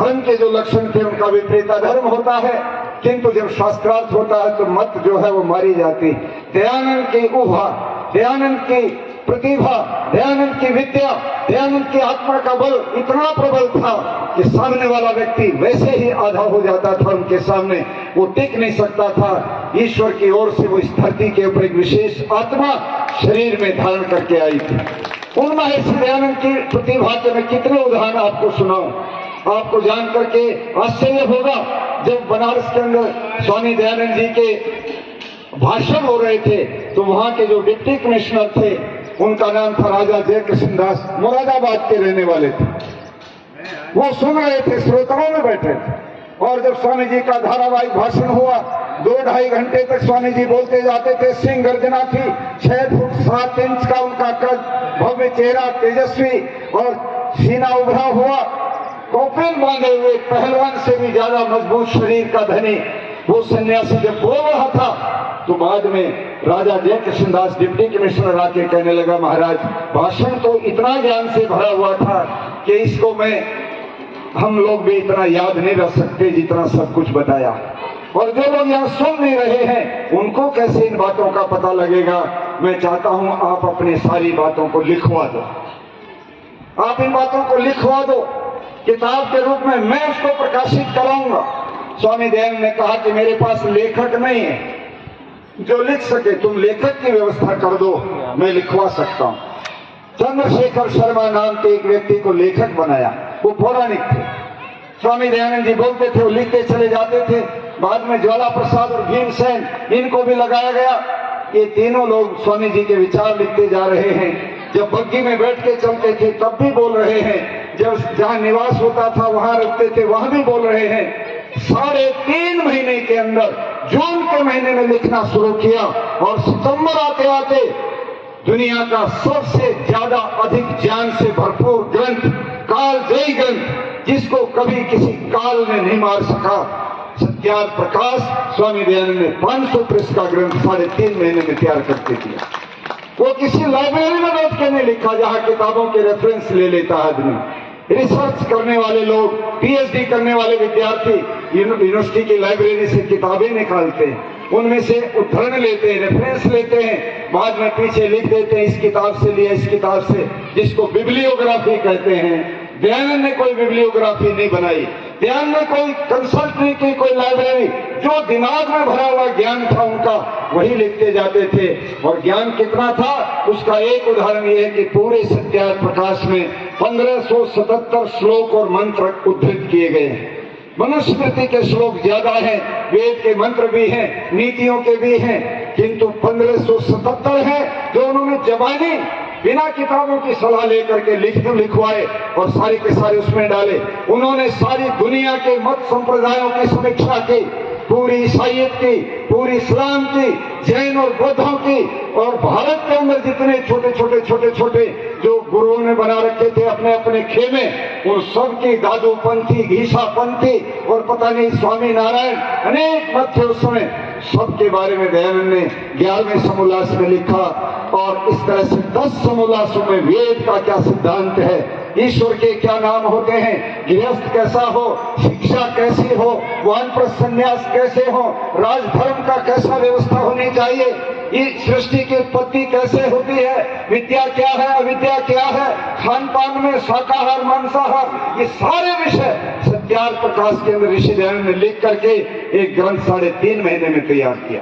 धर्म के जो लक्षण थे उनका विपरीत धर्म होता है, किंतु जब शास्त्रार्थ होता है तो मत जो है वो मारी जाती। दयानंद की उभा, दयानंद की प्रतिभा, दयानंद की विद्या, दयानंद की आत्मा का बल इतना प्रबल था कि सामने वाला व्यक्ति वैसे ही आधा हो जाता था उनके सामने, वो टिक नहीं सकता था। ईश्वर की ओर से वो इस धरती के ऊपर एक विशेष आत्मा शरीर में धारण करके आई थी। उन महर्षि दयानंद की प्रतिभा के मैं कितने उदाहरण आपको सुनाऊं, आपको जान करके आश्चर्य होगा। जब बनारस के अंदर स्वामी दयानंद जी के भाषण हो रहे थे तो वहां के जो डिप्टी कमिश्नर थे उनका नाम था राजा जय कृष्ण दास, मुरादाबाद के रहने वाले थे। वो सुन रहे थे, श्रोताओं में बैठे थे, और जब स्वामी जी का धारावाहिक भाषण हुआ 2-2.5 घंटे तक स्वामी जी बोलते जाते थे। सिंह गर्जना थी, 6 फुट 7 इंच का उनका कद, भव्य चेहरा, तेजस्वी और सीना उभरा हुआ, कौपीन बांधे हुए, पहलवान से भी ज्यादा मजबूत शरीर का धनी वो सन्यासी जब बोल रहा था तो बाद में राजा जय कृष्णदास डिप्टी कमिश्नर आके कहने लगा, महाराज भाषण तो इतना ज्ञान से भरा हुआ था कि इसको हम लोग भी इतना याद नहीं रख सकते जितना सब कुछ बताया, और जो लोग यहाँ सुन नहीं रहे हैं उनको कैसे इन बातों का पता लगेगा। मैं चाहता हूं आप अपनी सारी बातों को लिखवा दो, आप इन बातों को लिखवा दो किताब के रूप में, मैं उसको प्रकाशित कराऊंगा। स्वामी दयानंद ने कहा कि मेरे पास लेखक नहीं है जो लिख सके, तुम लेखक की व्यवस्था कर दो, मैं लिखवा सकता हूं। चंद्रशेखर शर्मा नाम के एक व्यक्ति को लेखक बनाया, वो पौराणिक थे। स्वामी दयानंद जी बोलते थे, वो लिखते चले जाते थे। बाद में ज्वाला प्रसाद और भीमसेन, इनको भी लगाया गया। ये तीनों लोग स्वामी जी के विचार लिखते जा रहे हैं। जब बग्गी में बैठ के चलते थे तब भी बोल रहे हैं, जब जहां निवास होता था वहां रखते थे वहां भी बोल रहे हैं। 3.5 महीने के अंदर जून के महीने में लिखना शुरू किया और सितंबर आते आते दुनिया का सबसे ज्यादा अधिक ज्ञान से भरपूर ग्रंथ, कालजयी ग्रंथ, जिसको कभी किसी काल ने नहीं मार सका, सत्यार्थ प्रकाश स्वामी दयानंद ने 500 पृष्ठ का ग्रंथ 3.5 महीने में तैयार करके दिया। वो किसी लाइब्रेरी में बैठ के नहीं लिखा जहां किताबों के रेफरेंस ले लेता आदमी। रिसर्च करने वाले लोग, पीएचडी करने वाले विद्यार्थी यूनिवर्सिटी की लाइब्रेरी से किताबें निकालते हैं, उनमें से उद्धरण लेते हैं, रेफरेंस लेते हैं, बाद में पीछे लिख देते हैं इस किताब से लिया, इस किताब से, जिसको बिब्लियोग्राफी कहते हैं। दयानंद ने कोई बिब्लियोग्राफी नहीं बनाई, दयानंद ने कोई कंसल्ट नहीं की, कोई लाइब्रेरी, जो दिमाग में भरा हुआ ज्ञान था उनका वही लिखते जाते थे। और ज्ञान कितना था उसका एक उदाहरण यह है कि पूरे सत्यार्थ प्रकाश में 1577 श्लोक और मंत्र उद्धृत किए गए हैं। मनुस्मृति के श्लोक ज्यादा हैं, वेद के मंत्र भी हैं, नीतियों के भी हैं, किंतु 1577 है जो उन्होंने जबानी बिना किताबों की सलाह लेकर के लिखवाए और सारे के सारे उसमें डाले। उन्होंने सारी दुनिया के मत संप्रदायों की समीक्षा की, पूरी ईसाइयत की, पूरी इस्लाम की, जैन और बौद्धों की, और भारत के अंदर जितने छोटे छोटे जो गुरुओं ने बना रखे थे अपने अपने खेमे, उन सब की दादूपंथी, घीसापंथी और पता नहीं स्वामी नारायण, अनेक मत थे उस समय, सबके बारे में दयानंद ने 11वें समोल्लास में लिखा। और इस तरह से 10 समोल्लासों में वेद का क्या सिद्धांत है, ईश्वर के क्या नाम होते हैं, गृहस्थ कैसा हो, शिक्षा कैसी हो, वानप्रस्थ संन्यास कैसे हो, राजधर्म का कैसा व्यवस्था होनी चाहिए, इस सृष्टि की उत्पत्ति कैसे होती है, विद्या क्या है, अविद्या क्या है, खान पान में शाकाहार मांसाहार, ये सारे विषय सत्यार्थ प्रकाश के अंदर ऋषि दयानंद ने लिख करके एक ग्रंथ 3.5 महीने में तैयार किया।